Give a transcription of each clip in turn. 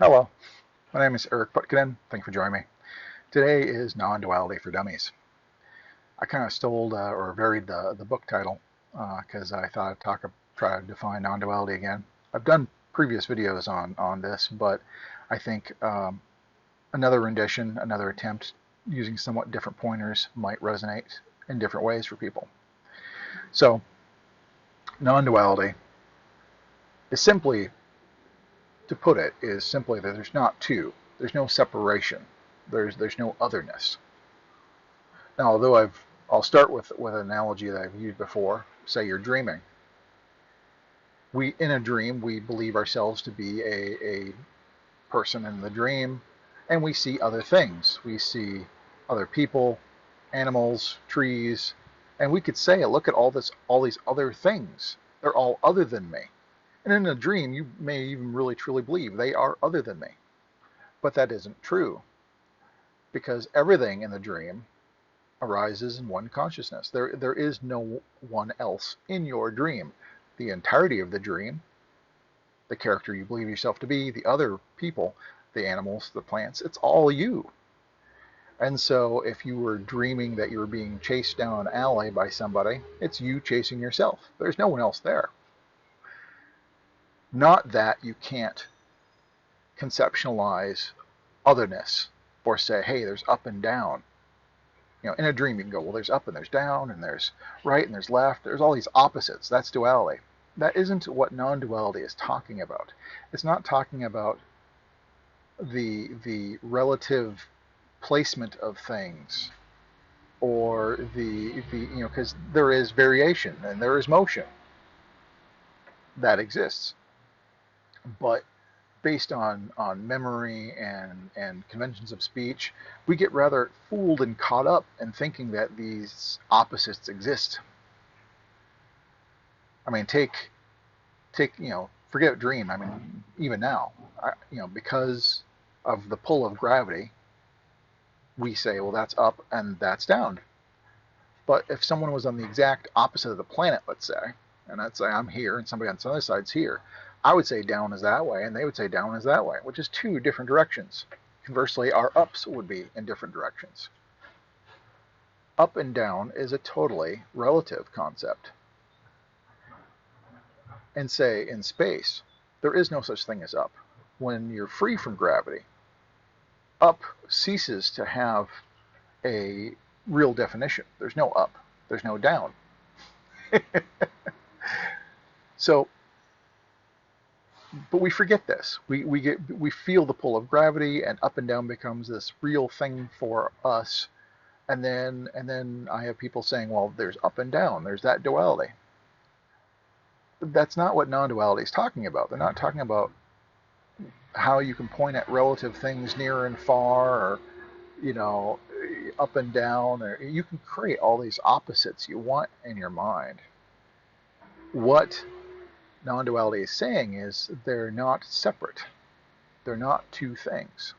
Hello, my name is Eric Putkonen. Thank you for joining me. Today is Non-Duality for Dummies. I kind of stole or varied the book title because I thought I'd try to define non-duality again. I've done previous videos on this, but I think another rendition, another attempt using somewhat different pointers might resonate in different ways for people. So, non-duality is simply, to put it, is simply that there's not two. There's no separation. There's no otherness. Now, although I'll start with an analogy that I've used before. Say you're dreaming. In a dream, we believe ourselves to be a person in the dream, and we see other things. We see other people, animals, trees, and we could say, look at all these other things. They're all other than me. And in a dream, you may even really truly believe they are other than me. But that isn't true, because everything in the dream arises in one consciousness. There is no one else in your dream. The entirety of the dream, the character you believe yourself to be, the other people, the animals, the plants, it's all you. And so if you were dreaming that you were being chased down an alley by somebody, it's you chasing yourself. There's no one else there. Not that you can't conceptualize otherness or say, hey, there's up and down. In a dream you can go, well, there's up and there's down and there's right and there's left. There's all these opposites. That's duality. That isn't what non-duality is talking about. It's not talking about the relative placement of things or because there is variation and there is motion that exists. But based on memory and conventions of speech, we get rather fooled and caught up in thinking that these opposites exist. I mean, forget dream. I mean, even now, because of the pull of gravity, we say, well, that's up and that's down. But if someone was on the exact opposite of the planet, let's say, and I'd say I'm here and somebody on the other side's here, I would say down is that way, and they would say down is that way, which is two different directions. Conversely, our ups would be in different directions. Up and down is a totally relative concept. And say in space, there is no such thing as up. When you're free from gravity, up ceases to have a real definition. There's no up. There's no down. So, but we forget this. We feel the pull of gravity, and up and down becomes this real thing for us. And then I have people saying, well, there's up and down. There's that duality. But that's not what non-duality is talking about. They're not talking about how you can point at relative things near and far, or up and down, or you can create all these opposites you want in your mind. What non-duality is saying is they're not separate. They're not two things.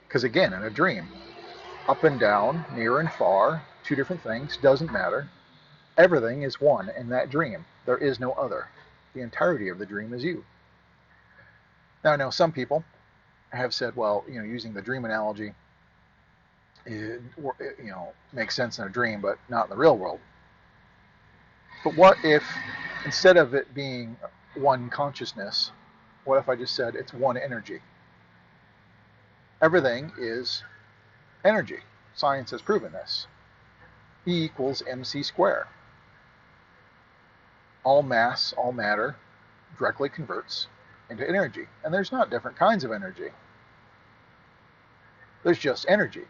Because again, in a dream, up and down, near and far, two different things, doesn't matter. Everything is one in that dream. There is no other. The entirety of the dream is you. Now, I know some people have said, well, using the dream analogy, makes sense in a dream, but not in the real world. But what if, instead of it being one consciousness, what if I just said it's one energy? Everything is energy. Science has proven this. E equals mc squared. All mass, all matter, directly converts into energy. And there's not different kinds of energy. There's just energy.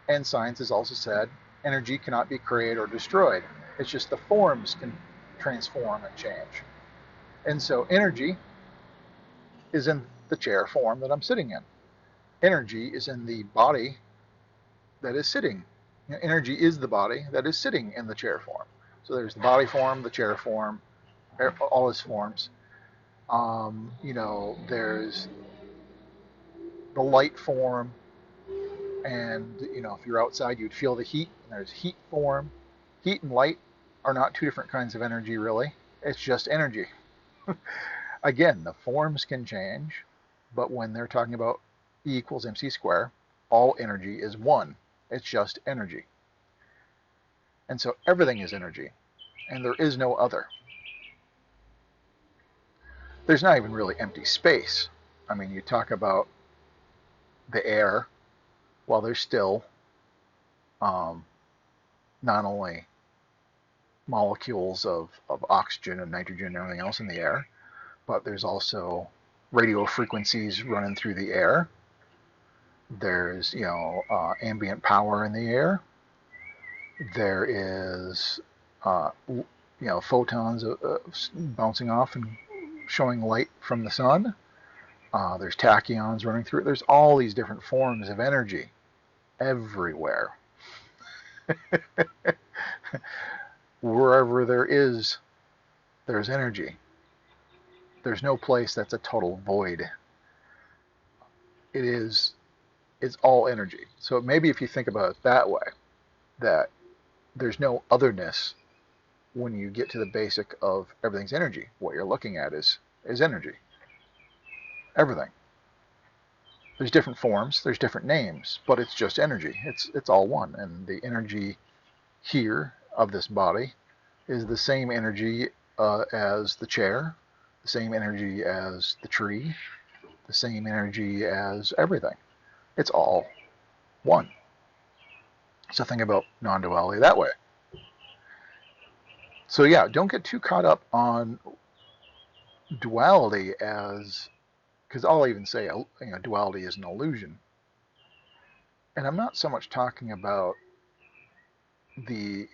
And science has also said energy cannot be created or destroyed. It's just the forms can transform and change. And so energy is in the chair form that I'm sitting in. Energy is in the body that is sitting. Energy is the body that is sitting in the chair form. So there's the body form, the chair form, all its forms. There's the light form, and if you're outside, you'd feel the heat. And there's heat form. Heat and light are not two different kinds of energy, really. It's just energy. Again, the forms can change, But when they're talking about E equals mc squared, all energy is one. It's just energy. And so everything is energy, and there is no other. There's not even really empty space. I mean, you talk about the air, well, there's still not only molecules of oxygen and nitrogen and everything else in the air, but there's also radio frequencies running through the air. There's, ambient power in the air. There is, photons bouncing off and showing light from the sun. There's tachyons running through it. There's all these different forms of energy everywhere. Wherever there's energy. There's no place that's a total void. It's all energy. So maybe if you think about it that way, that there's no otherness when you get to the basic of everything's energy. What you're looking at is energy. Everything. There's different forms, there's different names, but it's just energy. It's all one. And the energy here of this body is the same energy as the chair, the same energy as the tree, the same energy as everything. It's all one. So think about non-duality that way. So yeah, don't get too caught up on duality as, because I'll even say duality is an illusion. And I'm not so much talking about the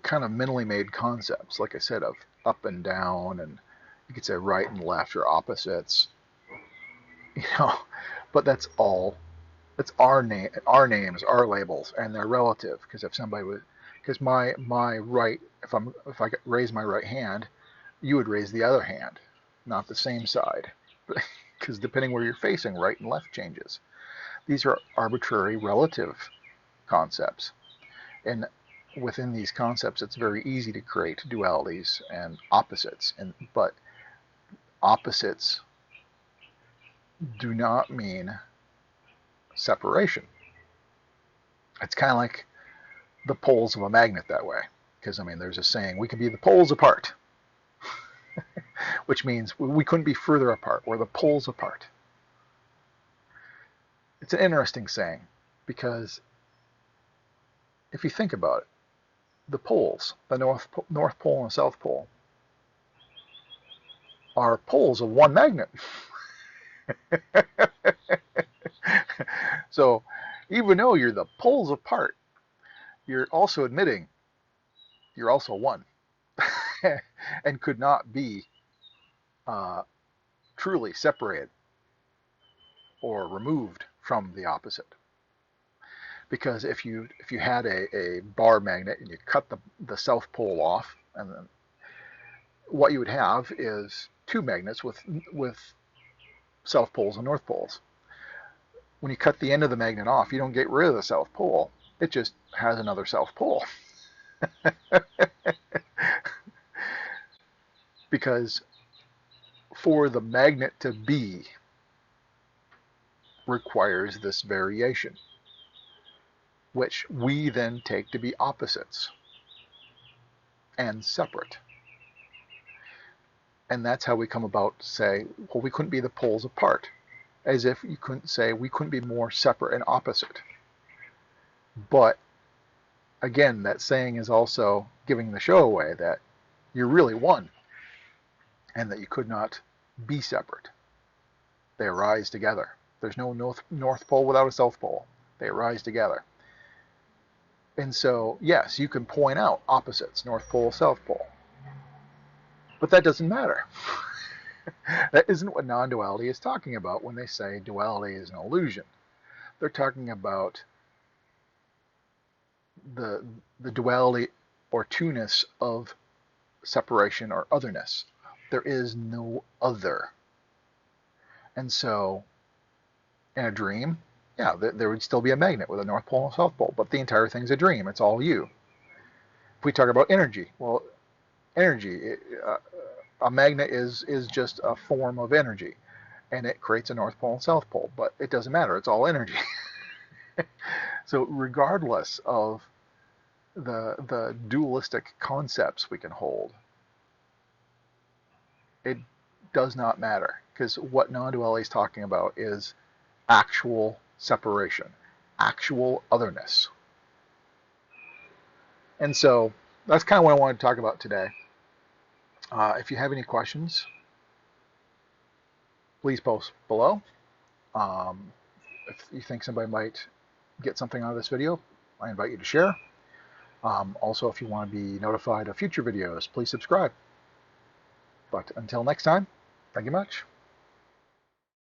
kind of mentally made concepts, like I said, of up and down, and you could say right and left or opposites, but that's all. It's our names, our labels, and they're relative. Because if somebody would, because my right, if I raise my right hand, you would raise the other hand, not the same side, because depending where you're facing, right and left changes. These are arbitrary relative concepts, and within these concepts, it's very easy to create dualities and opposites. But opposites do not mean separation. It's kind of like the poles of a magnet that way. Because, there's a saying, we can be the poles apart. Which means we couldn't be further apart. We're the poles apart. It's an interesting saying, because if you think about it, the poles, the North Pole and the South Pole, are poles of one magnet. So even though you're the poles apart, you're also admitting you're also one and could not be truly separated or removed from the opposite. Because if you had a bar magnet and you cut the South Pole off, and then what you would have is two magnets with South Poles and North Poles. When you cut the end of the magnet off, you don't get rid of the South Pole. It just has another South Pole. Because for the magnet to be requires this variation, which we then take to be opposites and separate. And that's how we come about to say, well, we couldn't be the poles apart. As if you couldn't say we couldn't be more separate and opposite. But again, that saying is also giving the show away that you're really one, and that you could not be separate. They arise together. There's no North Pole without a South Pole. They arise together. And so, yes, you can point out opposites, North Pole, South Pole. But that doesn't matter. That isn't what non-duality is talking about when they say duality is an illusion. They're talking about the duality or two-ness of separation or otherness. There is no other. And so, in a dream, yeah, there would still be a magnet with a North Pole and a South Pole, but the entire thing's a dream. It's all you. If we talk about energy, well, energy, A magnet is just a form of energy, and it creates a north pole and south pole, but it doesn't matter. It's all energy. So regardless of the dualistic concepts we can hold, it does not matter, because what non-duality is talking about is actual separation, actual otherness. And so that's kind of what I wanted to talk about today. If you have any questions, please post below. If you think somebody might get something out of this video, I invite you to share. Also, if you want to be notified of future videos, please subscribe. But until next time, thank you much.